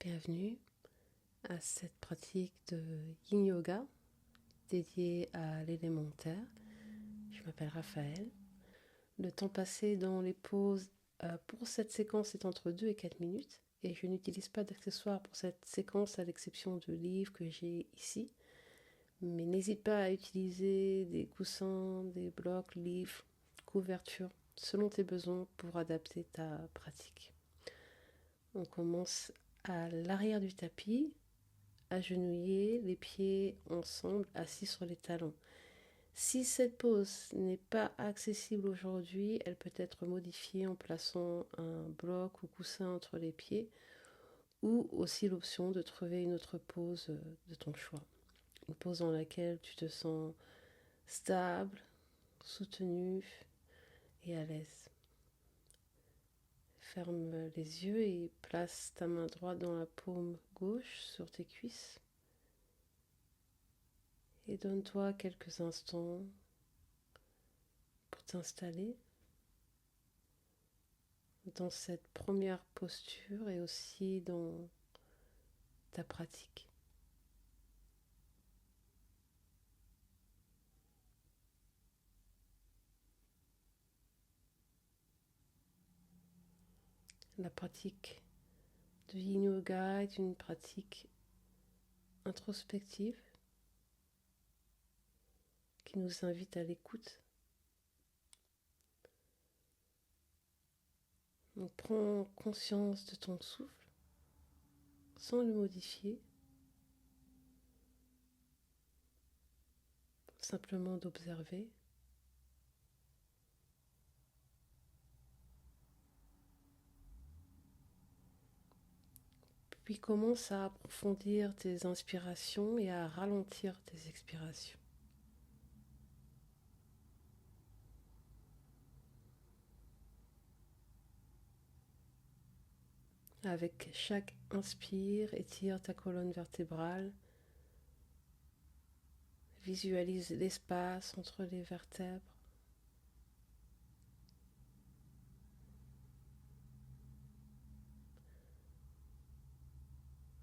Bienvenue à cette pratique de Yin Yoga dédiée à l'élémentaire. Je m'appelle Raphaël. Le temps passé dans les pauses pour cette séquence est entre 2 et 4 minutes et je n'utilise pas d'accessoires pour cette séquence à l'exception de livres que j'ai ici. Mais n'hésite pas à utiliser des coussins, des blocs, livres, couvertures selon tes besoins pour adapter ta pratique. On commence à l'arrière du tapis, agenouillés, les pieds ensemble, assis sur les talons. Si cette pose n'est pas accessible aujourd'hui, elle peut être modifiée en plaçant un bloc ou coussin entre les pieds ou aussi l'option de trouver une autre pose de ton choix. Une pose dans laquelle tu te sens stable, soutenu et à l'aise. Ferme les yeux et place ta main droite dans la paume gauche sur tes cuisses. Et donne-toi quelques instants pour t'installer dans cette première posture et aussi dans ta pratique. La pratique de Yin Yoga est une pratique introspective qui nous invite à l'écoute. Donc prends conscience de ton souffle sans le modifier, simplement d'observer. Puis commence à approfondir tes inspirations et à ralentir tes expirations. Avec chaque inspire, étire ta colonne vertébrale. Visualise l'espace entre les vertèbres.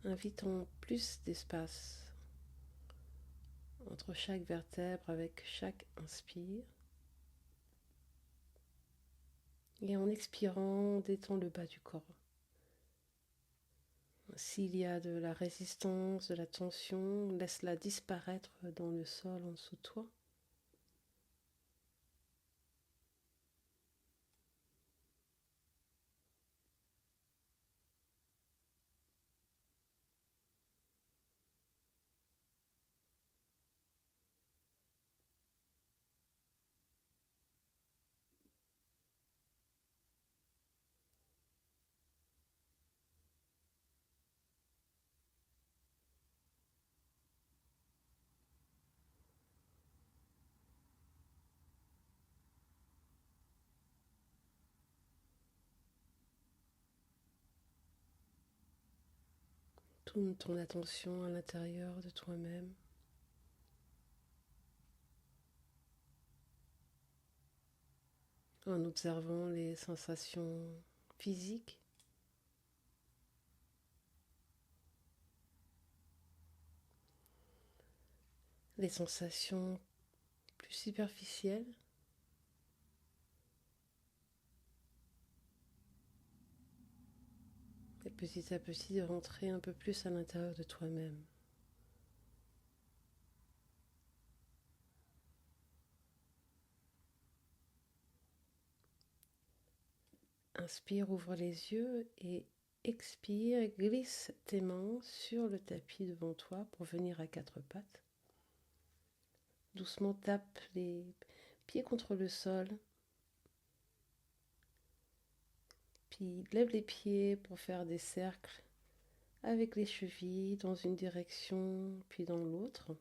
Invitons plus d'espace entre chaque vertèbre avec chaque inspire. Et en expirant, détends le bas du corps. S'il y a de la résistance, de la tension, laisse-la disparaître dans le sol en dessous de toi. Tourne ton attention à l'intérieur de toi-même. En observant les sensations physiques, les sensations plus superficielles, et petit à petit de rentrer un peu plus à l'intérieur de toi-même. Inspire, ouvre les yeux et expire, glisse tes mains sur le tapis devant toi pour venir à quatre pattes. Doucement tape les pieds contre le sol, puis lève les pieds pour faire des cercles avec les chevilles dans une direction puis dans l'autre,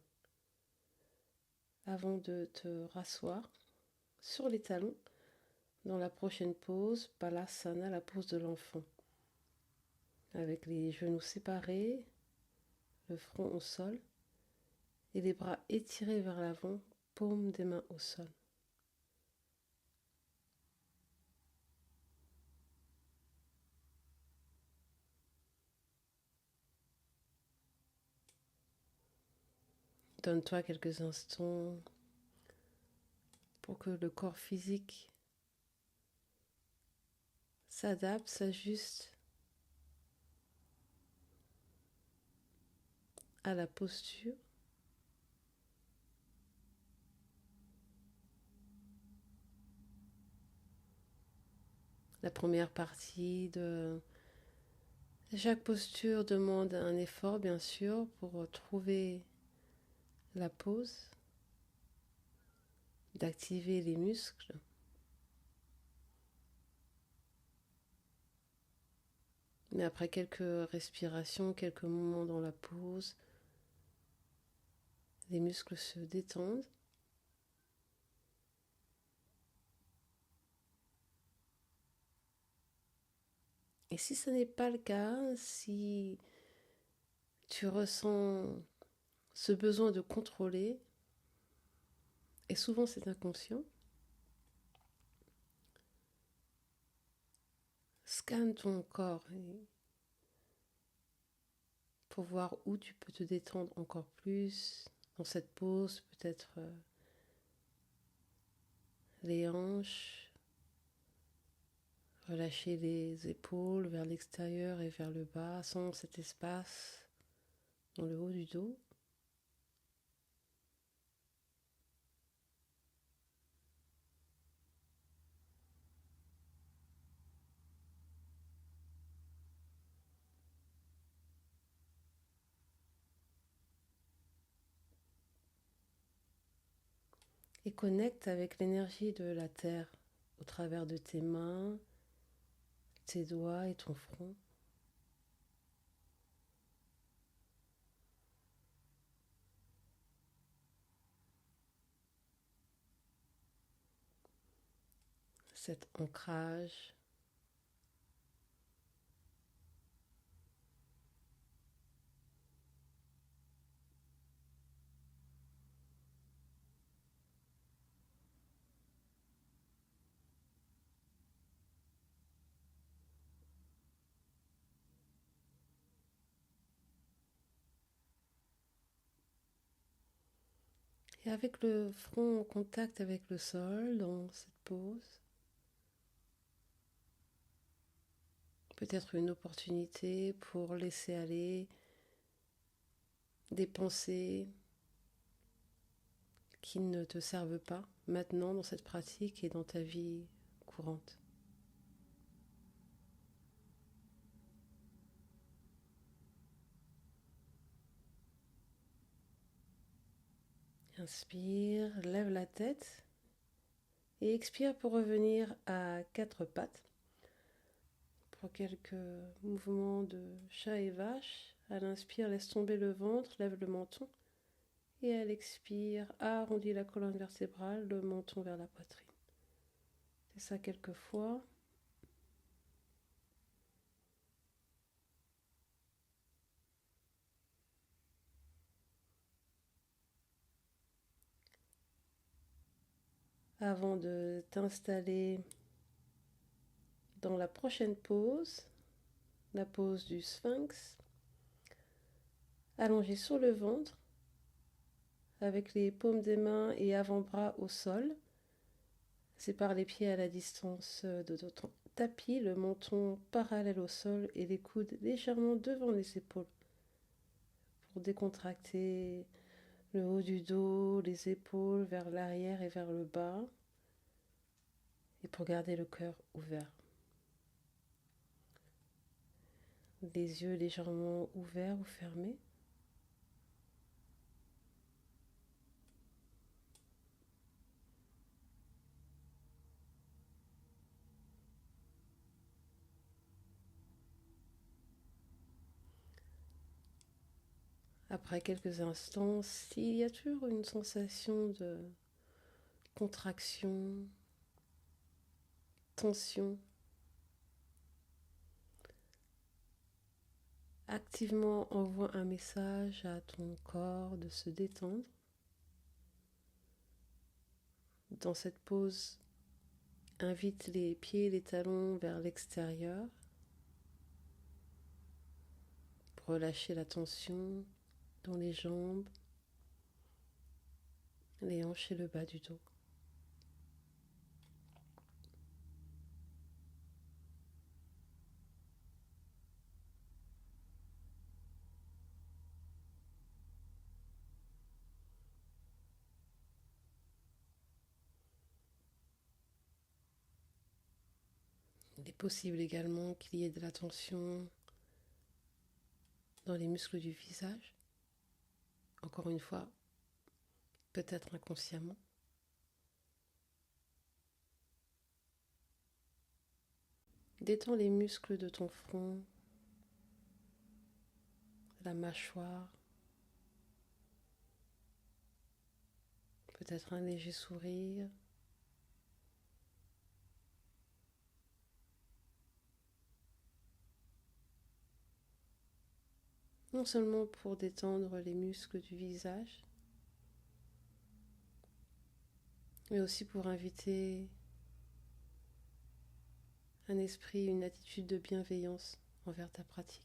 avant de te rasseoir sur les talons dans la prochaine pose, Balasana, la pose de l'enfant, avec les genoux séparés, le front au sol et les bras étirés vers l'avant, paume des mains au sol. Donne-toi quelques instants pour que le corps physique s'adapte, s'ajuste à la posture. La première partie de chaque posture demande un effort, bien sûr, pour trouver la pose, d'activer les muscles. Mais après quelques respirations, quelques moments dans la pose, les muscles se détendent. Et si ce n'est pas le cas, si tu ressens ce besoin de contrôler, et souvent c'est inconscient, scanne ton corps pour voir où tu peux te détendre encore plus dans cette pose, peut-être les hanches, relâcher les épaules vers l'extérieur et vers le bas, sans cet espace dans le haut du dos. Et connecte avec l'énergie de la terre au travers de tes mains, tes doigts et ton front. Cet ancrage. Et avec le front en contact avec le sol dans cette pose, peut-être une opportunité pour laisser aller des pensées qui ne te servent pas maintenant dans cette pratique et dans ta vie courante. Inspire, lève la tête et expire pour revenir à quatre pattes. Pour quelques mouvements de chat et vache, à l'inspire, laisse tomber le ventre, lève le menton. Et à l'expire, arrondis la colonne vertébrale, le menton vers la poitrine. Fais ça quelques fois. Avant de t'installer dans la prochaine pose, la pose du sphinx, allongé sur le ventre, avec les paumes des mains et avant-bras au sol. Sépare les pieds à la distance de ton tapis, le menton parallèle au sol et les coudes légèrement devant les épaules pour décontracter le haut du dos, les épaules vers l'arrière et vers le bas et pour garder le cœur ouvert. Les yeux légèrement ouverts ou fermés. Après quelques instants, s'il y a toujours une sensation de contraction, tension, activement envoie un message à ton corps de se détendre. Dans cette pause, invite les pieds et les talons vers l'extérieur pour relâcher la tension dans les jambes, les hanches et le bas du dos. Il est possible également qu'il y ait de la tension dans les muscles du visage. Encore une fois, peut-être inconsciemment. Détends les muscles de ton front, la mâchoire, peut-être un léger sourire. Non seulement pour détendre les muscles du visage, mais aussi pour inviter un esprit, une attitude de bienveillance envers ta pratique.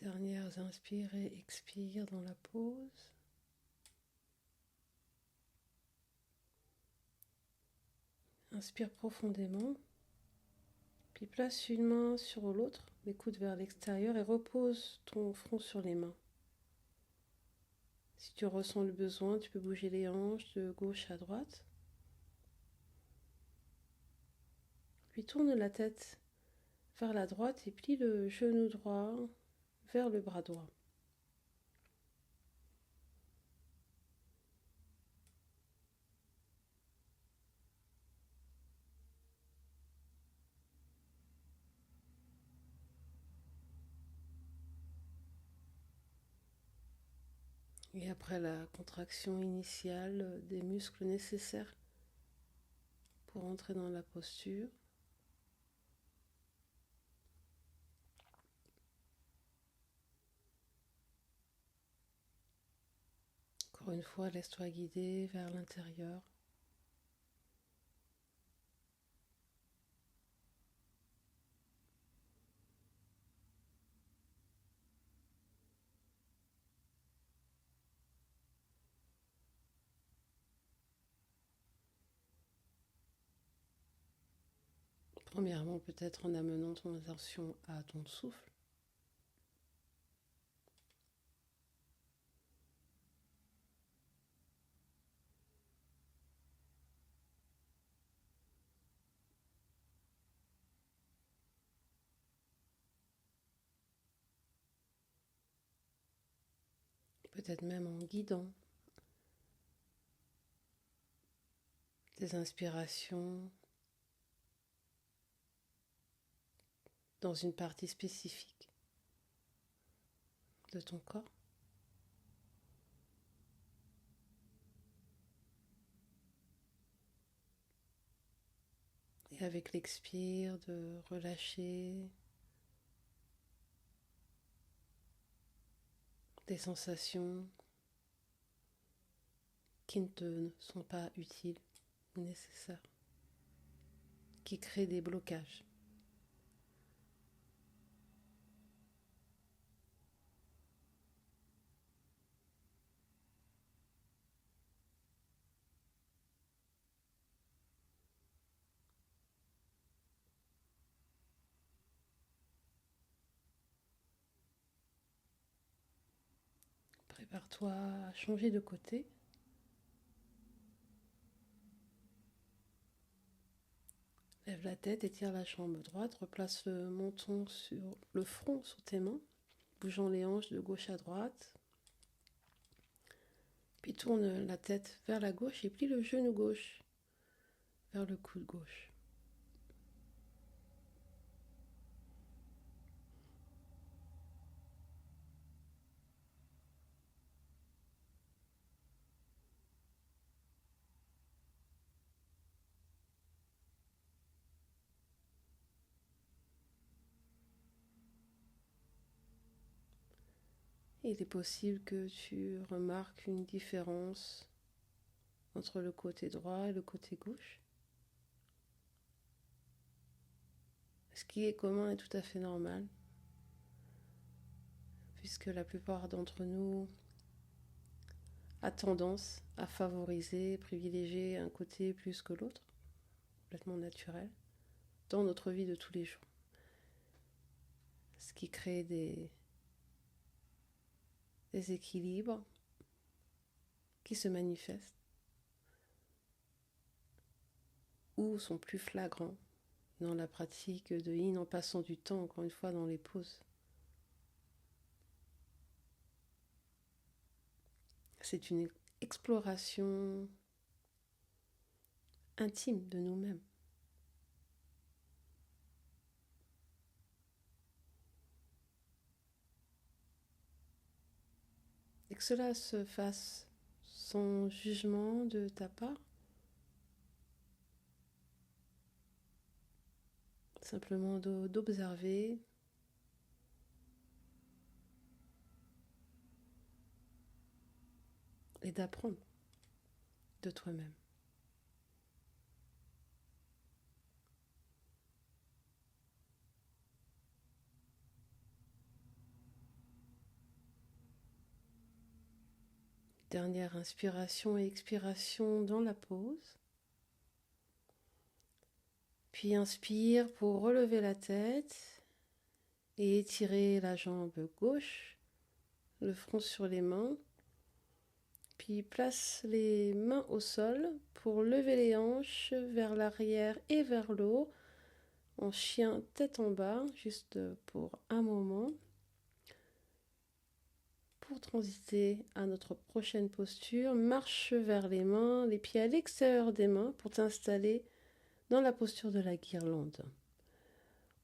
Dernières inspire et expire dans la pause. Inspire profondément, puis place une main sur l'autre, les coudes vers l'extérieur et repose ton front sur les mains. Si tu ressens le besoin, tu peux bouger les hanches de gauche à droite. Puis tourne la tête vers la droite et plie le genou droit vers le bras droit. Et après la contraction initiale des muscles nécessaires pour entrer dans la posture, encore une fois, laisse-toi guider vers l'intérieur. Premièrement, peut-être en amenant ton attention à ton souffle. Peut-être même en guidant tes inspirations dans une partie spécifique de ton corps. Et avec l'expire, de relâcher des sensations qui ne te sont pas utiles ou nécessaires, qui créent des blocages. Prépare-toi à changer de côté. Lève la tête, étire la jambe droite, replace le menton sur le front sur tes mains, bougeant les hanches de gauche à droite. Puis tourne la tête vers la gauche et plie le genou gauche vers le coude gauche. Il est possible que tu remarques une différence entre le côté droit et le côté gauche. Ce qui est commun est tout à fait normal, puisque la plupart d'entre nous a tendance à favoriser, privilégier un côté plus que l'autre, complètement naturel, dans notre vie de tous les jours. Ce qui crée des déséquilibres qui se manifestent ou sont plus flagrants dans la pratique de yin en passant du temps, encore une fois, dans les pauses. C'est une exploration intime de nous-mêmes. Et que cela se fasse sans jugement de ta part, simplement d'observer et d'apprendre de toi-même. Dernière inspiration et expiration dans la pause. Puis inspire pour relever la tête et étirer la jambe gauche, le front sur les mains. Puis place les mains au sol pour lever les hanches vers l'arrière et vers le haut en chien tête en bas, juste pour un moment. Pour transiter à notre prochaine posture, marche vers les mains, les pieds à l'extérieur des mains pour t'installer dans la posture de la guirlande.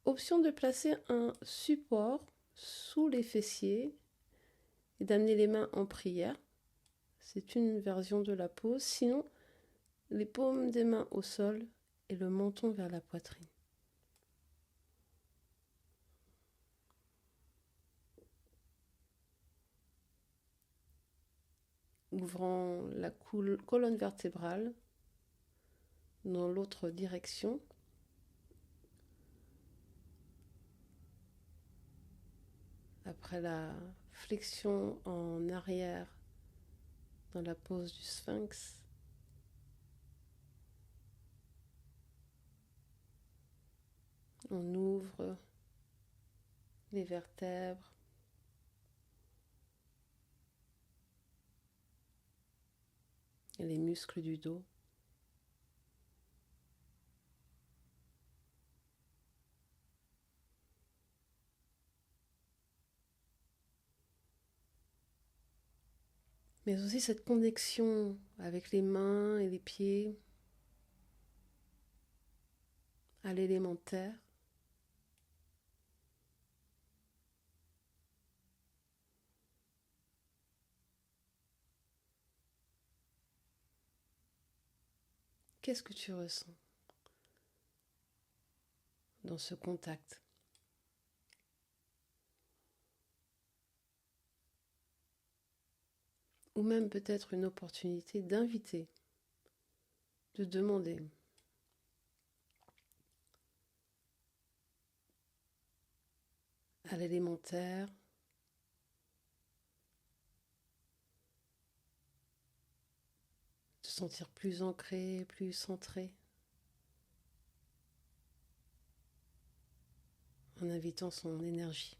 Option de placer un support sous les fessiers et d'amener les mains en prière. C'est une version de la pose. Sinon, les paumes des mains au sol et le menton vers la poitrine. Ouvrant la colonne vertébrale dans l'autre direction. Après la flexion en arrière dans la pose du sphinx, on ouvre les vertèbres et les muscles du dos. Mais aussi cette connexion avec les mains et les pieds à l'élémentaire. Qu'est-ce que tu ressens dans ce contact? Ou même peut-être une opportunité d'inviter, de demander. À l'élémentaire, de se sentir plus ancré, plus centré, en invitant son énergie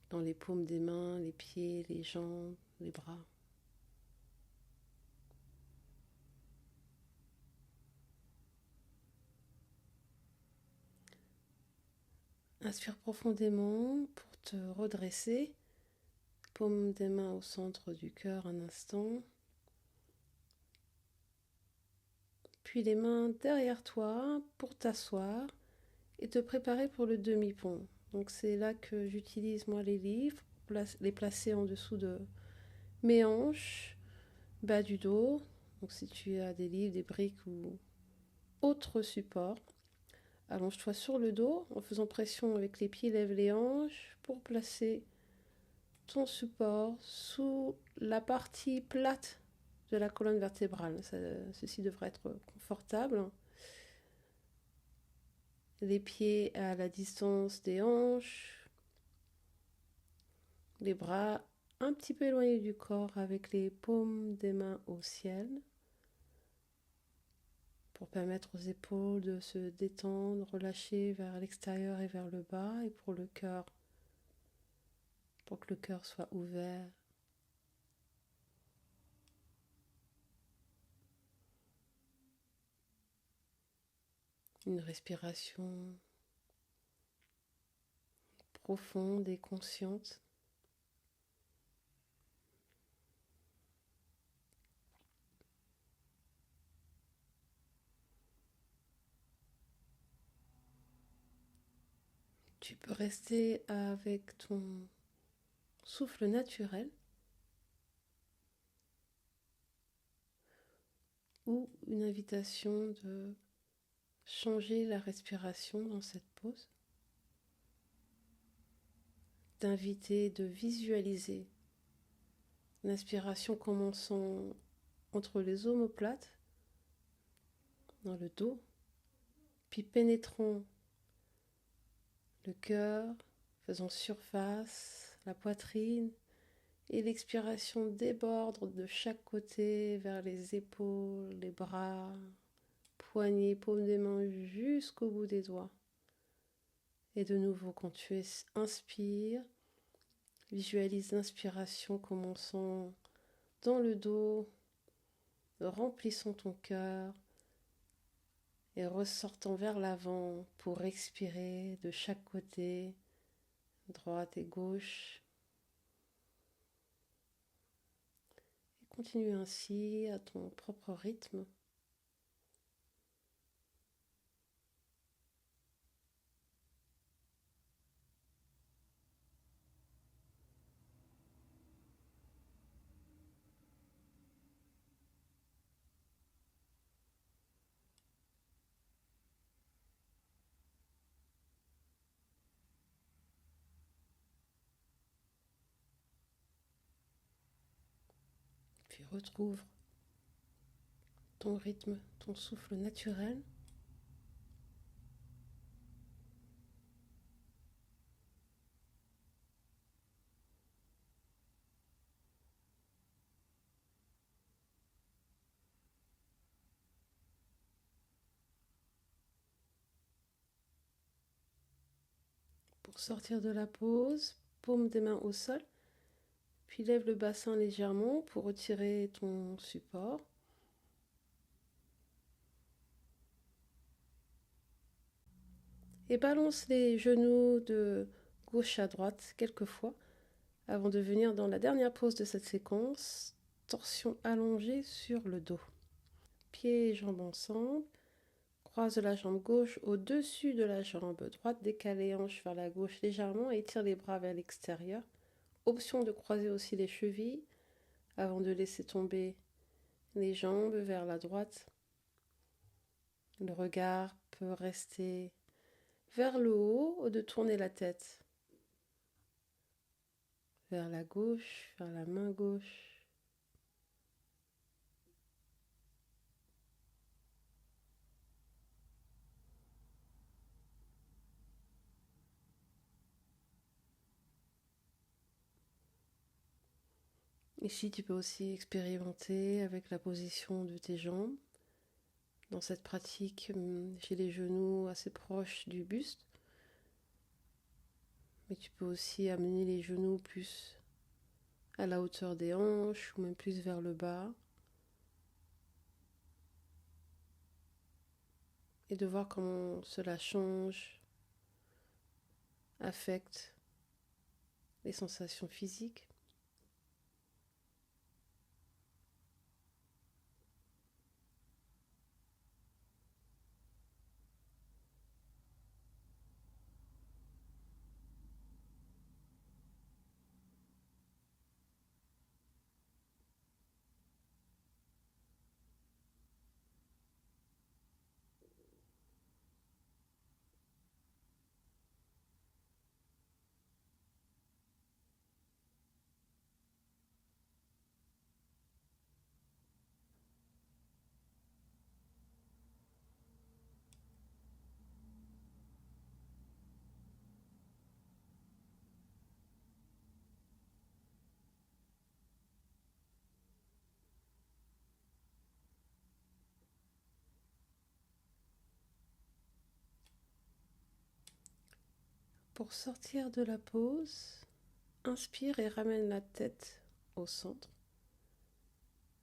dans les paumes des mains, les pieds, les jambes, les bras. Inspire profondément pour te redresser, paume des mains au centre du cœur un instant. Puis les mains derrière toi pour t'asseoir et te préparer pour le demi-pont. Donc c'est là que j'utilise moi les livres, les placer en dessous de mes hanches, bas du dos. Donc si tu as des livres, des briques ou autre support, allonge-toi sur le dos en faisant pression avec les pieds, lève les hanches pour placer ton support sous la partie plate de la colonne vertébrale. Ceci devrait être confortable. Les pieds à la distance des hanches, les bras un petit peu éloignés du corps avec les paumes des mains au ciel pour permettre aux épaules de se détendre, relâcher vers l'extérieur et vers le bas, et pour le cœur, pour que le cœur soit ouvert. Une respiration profonde et consciente. Tu peux rester avec ton souffle naturel ou une invitation de changer la respiration dans cette pause, d'inviter, de visualiser l'inspiration commençant entre les omoplates, dans le dos, puis pénétrant le cœur, faisant surface, la poitrine, et l'expiration déborde de chaque côté vers les épaules, les bras, poignets, paumes des mains jusqu'au bout des doigts. Et de nouveau, quand tu inspires, visualise l'inspiration commençant dans le dos, remplissant ton cœur et ressortant vers l'avant pour expirer de chaque côté, droite et gauche. Et continue ainsi à ton propre rythme. Puis retrouve ton rythme, ton souffle naturel. Pour sortir de la pause, paume des mains au sol, puis lève le bassin légèrement pour retirer ton support. Et balance les genoux de gauche à droite quelques fois avant de venir dans la dernière pause de cette séquence, torsion allongée sur le dos. Pieds et jambes ensemble, croise la jambe gauche au-dessus de la jambe droite, décale hanche vers la gauche légèrement et tire les bras vers l'extérieur. Option de croiser aussi les chevilles avant de laisser tomber les jambes vers la droite. Le regard peut rester vers le haut ou de tourner la tête vers la gauche, vers la main gauche. Ici, tu peux aussi expérimenter avec la position de tes jambes. Dans cette pratique, j'ai les genoux assez proches du buste, mais tu peux aussi amener les genoux plus à la hauteur des hanches ou même plus vers le bas. Et de voir comment cela change, affecte les sensations physiques. Pour sortir de la pause, inspire et ramène la tête au centre.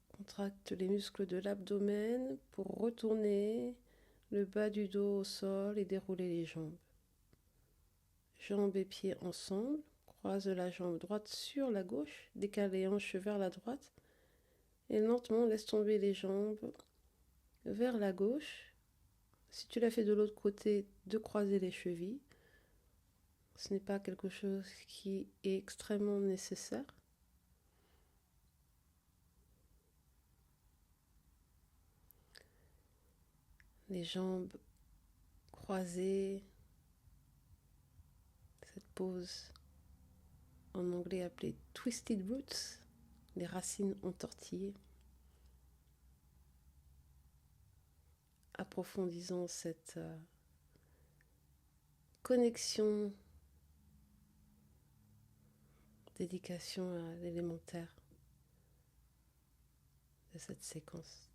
Contracte les muscles de l'abdomen pour retourner le bas du dos au sol et dérouler les jambes. Jambes et pieds ensemble. Croise la jambe droite sur la gauche, décale les hanches vers la droite et lentement laisse tomber les jambes vers la gauche. Si tu l'as fait de l'autre côté, de croiser les chevilles. Ce n'est pas quelque chose qui est extrêmement nécessaire. Les jambes croisées, cette pose en anglais appelée twisted roots, les racines entortillées, approfondissant cette connexion, dédication à l'élémentaire de cette séquence.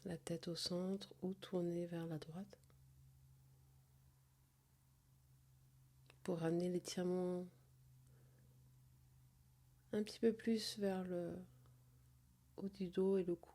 La tête au centre ou tournée vers la droite pour ramener l'étirement un petit peu plus vers le haut du dos et le cou.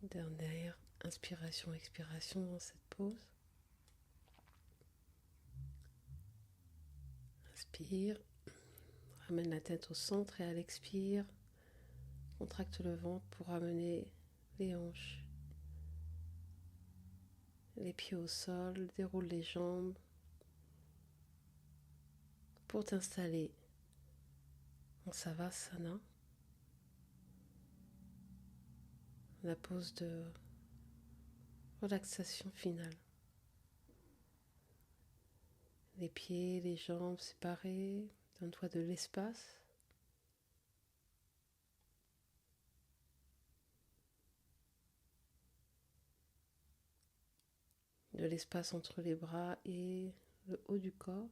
Dernière inspiration, expiration dans cette pause. Inspire, ramène la tête au centre et à l'expire, contracte le ventre pour ramener les hanches, les pieds au sol, déroule les jambes pour t'installer en Savasana, la pose de relaxation finale. Les pieds, les jambes séparés, donne-toi de l'espace. De l'espace entre les bras et le haut du corps.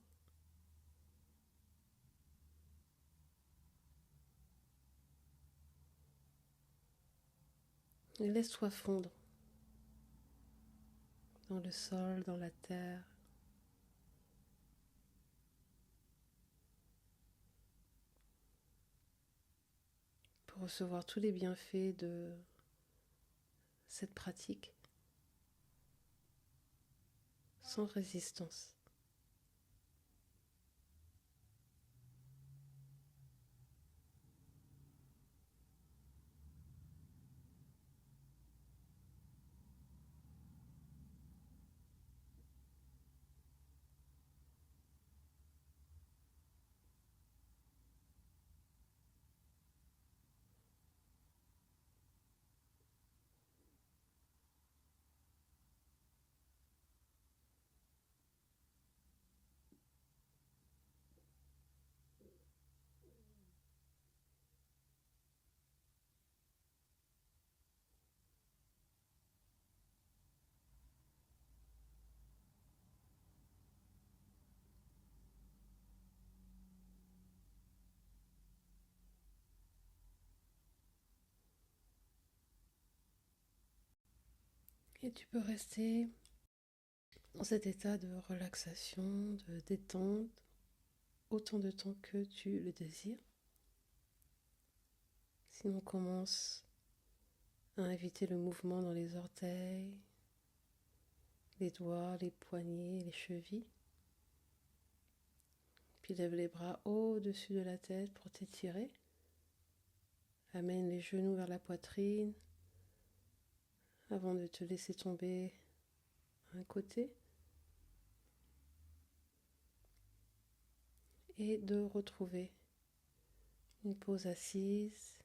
Et laisse-toi fondre dans le sol, dans la terre. Pour recevoir tous les bienfaits de cette pratique sans résistance. Et tu peux rester dans cet état de relaxation, de détente, autant de temps que tu le désires. Sinon, commence à inviter le mouvement dans les orteils, les doigts, les poignets, les chevilles. Puis lève les bras au-dessus de la tête pour t'étirer. Amène les genoux vers la poitrine avant de te laisser tomber à un côté et de retrouver une pause assise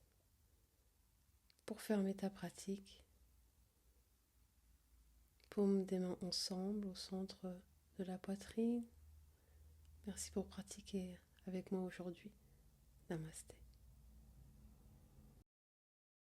pour fermer ta pratique. Paumes des mains ensemble au centre de la poitrine. Merci pour pratiquer avec moi aujourd'hui. Namasté.